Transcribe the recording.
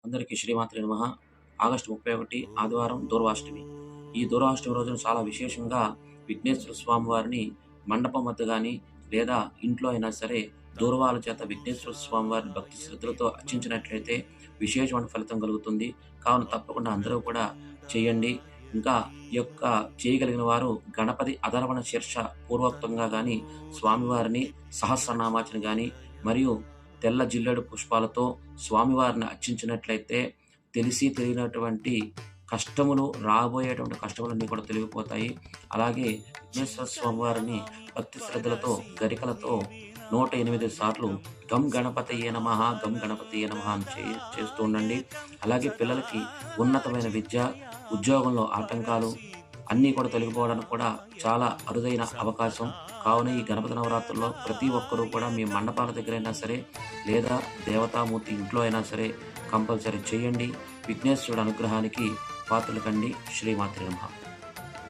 అందరికీ శ్రీమాత్రే నమః. ఆగస్టు 31 ఆదివారం దూర్వాష్టమి. ఈ దూర్వాష్టమి రోజున చాలా విశేషంగా విఘ్నేశ్వర స్వామి వారిని మండపం వద్ద గాని, లేదా ఇంట్లో అయినా సరే దూర్వాల చేత విఘ్నేశ్వర స్వామి వారిని భక్తి శ్రద్ధలతో అర్చించినట్లయితే విశేషమైన ఫలితం కలుగుతుంది. కావున తప్పకుండా అందరూ కూడా చేయండి. ఇంకా ఈ యొక్క చేయగలిగిన వారు గణపతి అధర్వణ శీర్ష పూర్వోక్తంగా గాని, స్వామివారిని సహస్రనామార్చన గాని, మరియు తెల్ల జిల్లేడు పుష్పాలతో స్వామివారిని అర్చించినట్లయితే తెలిసి తెలియనటువంటి కష్టములు, రాబోయేటువంటి కష్టములన్నీ కూడా తొలగిపోతాయి. అలాగే విఘ్నేశ్వర స్వామివారిని భక్తి శ్రద్ధలతో, గరికలతో 108 సార్లు గం గణపతయే నమః, గం గణపతయే నమః అని చేస్తూ ఉండండి. అలాగే పిల్లలకి ఉన్నతమైన విద్య, ఉద్యోగంలో ఆటంకాలు అన్నీ కూడా తొలగిపోవడానికి కూడా చాలా అరుదైన అవకాశం. కావున ఈ గణపతి నవరాత్రుల్లో ప్రతి ఒక్కరూ కూడా మీ మండపాల దగ్గరైనా సరే, లేదా దేవతామూర్తి ఇంట్లో అయినా సరే కంపల్సరీ చేయండి. విఘ్నేశ్వరుడి అనుగ్రహానికి పాత్రలు కండి. శ్రీమాత్రే నమః.